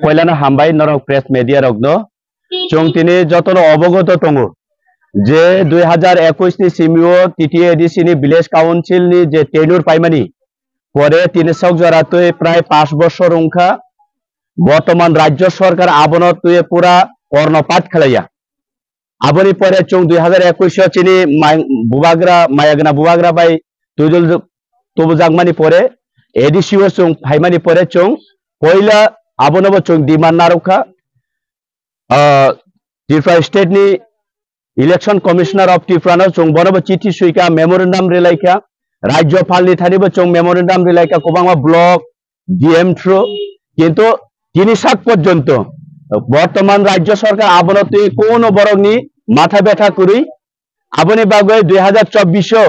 পয়লানো হামবাই নরক press media রগ্ন চং তিনি যতন অবগত দङ যে 2021 नि सिमिओ टीटीएडीसी नि विलेज काउंसिल नि जे टेनुर पाइमानि परे তিনি सक जरातुय प्राय 5 বছর उंखा बर्तमान राज्य सरकार आबनतुय पूरा कर्णपात खालाया आबनि परे चं 2021 चिनि बुबाग्रा मायागना बुबाग्रा बाय तुजुल तबुजागमानि परे एडीसीओ चं फाइमानि परे चं पयला आबनबो चं डिमान्ड नारुखा त्रिपुरा स्टेट नि इलेक्शन कमिश्नर ऑफ त्रिपुरा चं बनबो चिठी सुइका मेमोरेंडम रिलाइका राज्यपाल थानिबो चं मेमोरेंडम रिलाइका कोबांगा ब्लक डीएम थ्रू किन्तु তিনি সাক পর্যন্ত বর্তমান রাজ্য সরকার আবনতে কোন বরংনি মাথা ব্যথা করি আবনি বাগে 2024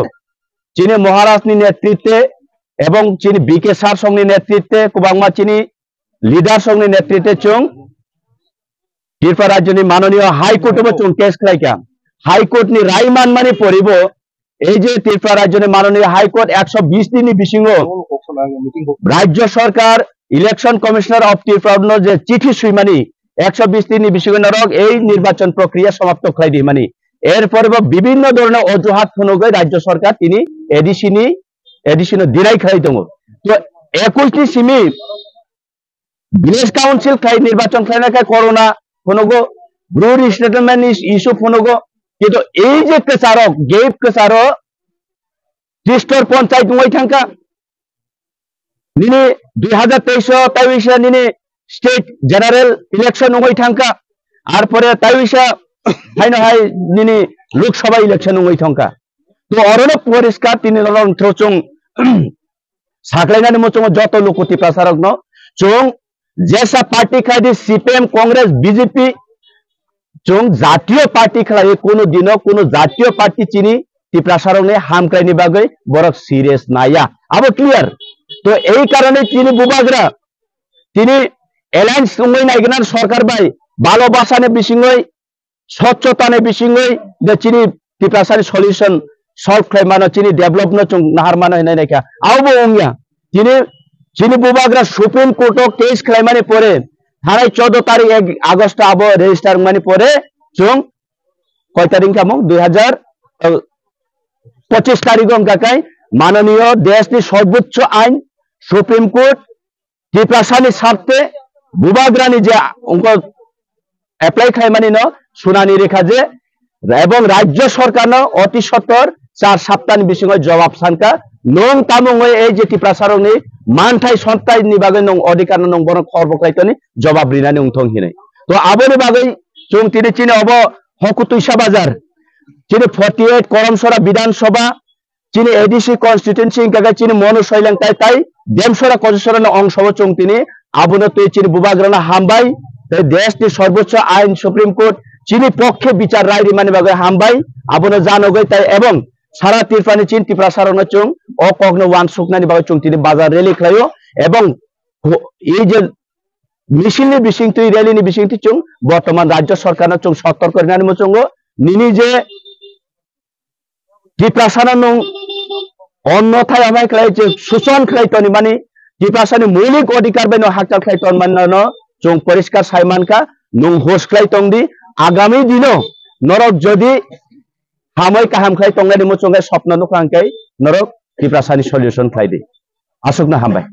চীনে মহারাজনি নেতৃত্বে এবং চীনে বিকে সার সংনি নেতৃত্বে কোবাংমা চীনি লিডার সংনি নেতৃত্বে চং ত্রিপুরা রাজ্যনি মাননীয় হাইকোর্টে চং কেস খাইকা হাইকোর্টনি রায় মানমানি পড়িব এই যে ত্রিপুরা রাজ্যনি মাননীয় হাইকোর্ট 120 দিননি বিসিঙ্গ রাজ্য সরকার ইলেকশন কমিশনার অফ ত্রিপুরা যে চিঠি সুইমানি 120 দিন বিসিঙ্গ নরক এই নির্বাচন প্রক্রিয়া সমাপ্ত খাই দি মানি এরপর বিভিন্ন ধরনের অজুহাত ফনগৈ রাজ্য সরকার তিনি এডিশন দিরাই খাই দङ তো 21 নি সিমি ভিলেজ কাউন্সিল খাই নির্বাচন খাই না খাই করোনা ফনগো ব্রুড স্টেটমেন্ট ইস্যু ফনগো কিন্তু এই যে কেসারক গেপ কেসারো ত্রিস্তর পঞ্চায়েত নয় থাকা নিনি 2023 নিনি स्टेट जनरल इलेक्शन होई थांका आर परे ताइसा हाइनो हाइ निनि लोकसभा इलेक्शन होई थांका तो अरनो परिष्कार तिनि रन थ्रोचुं साखलाइनानि मचुं जतो लोकति प्रसारकनो चुं जेसा पार्टी खादि सीपीएम कांग्रेस बीजेपी चुं जातीय पार्टी खलाय कोनो दिनो कोनो जातीय पार्टी चिनि ति प्रसारकने हामक्राइनि बागै बरक सीरियस नाया अब क्लियर तो এই কারণে তিনি বুবাগ্রা তিনি এলায়েন্স সঙ্গই নাইগনার সরকার বাই ভালোবাসানে বিসিঙ্গই স্বচ্ছতানে বিসিঙ্গই যে চিনি ত্রিপুরাসানি সলিউশন সলভ খাইমানো চিনি ডেভেলপ ন চং নাহার মানো হইনাই নাইকা আউবো ওংয়া চিনি বুবাগ্রা সুপ্রিম কোর্ট কেস খাইমানি পরে থানায় 14 তারিখ 1 আগস্ট আবো রেজিস্টার মানি পরে চং কয় তারিখ কামং 2025 তারিখ অঙ্কাকাই মাননীয় দেশনি সর্বোচ্চ আইন সুপ্রিম কোর্ট ত্রিপুরাসানি স্বার্থে বুবাগ্রানি যে অঙ্ক অ্যাপ্লাই খাইমানি ন শুনানি রেখা যে এবং রাজ্য সরকার ন অতি সত্তর 4 সপ্তাহনি বিসিঙ্গ জবাব সানকা নং তামং এই যে ত্রিপুরাসারনি মানথাই সন্তাই नि बागै नং অধিকার নং বন খবর খাইতনি জবাব রিনানি উংথং হিনাই তো আবনি বাগै চং তিনি চিনে অব হকুতুইসা বাজার চিনে 48 করমসরা বিধানসভা চিনি এডিসি কনস্টিটিউয়েন্সি ইনকা চিনি মনুশৈলাং তাই দেমসরা কজসরা অংশব চং তিনি আবনতে চিনি বুবাগ্রানা হামবাই তাই দেশনি সর্বোচ্চ আইন সুপ্রিম কোর্ট চিনি পক্ষে বিচার রায় রিমানি বাগে হামবাই আবন জানগৈ তাই এবং সারা ত্রিপুরানি চিন ত্রিপুরা সারনা চং অকগ্ন ওয়ান সুকনানি বাগে চং তিনি বাজার রেলি খায়ো এবং এই যে মিছিলনি বিসিংতি রেলিনি বিসিংতি চং বর্তমান রাজ্য সরকারনা চং সতর্ক করিনানি মচং নিনি যে ত্রিপুরা নং অন্যথায় আমায় খাইছে শোষণ খাইতনি মানে ত্রিপুরাসানি মৌলিক অধিকার বেন হাকতাল খাইতন মানন চং পরিষ্কার সাইমানকা নং হোস খাইতংদি আগামী দিনো নরক যদি হামই কাহাম খাইতংগানি মচংগাই স্বপ্ন নুখাংকাই নরক ত্রিপুরাসানি সলিউশন খাইদি আসুক না হামবাই।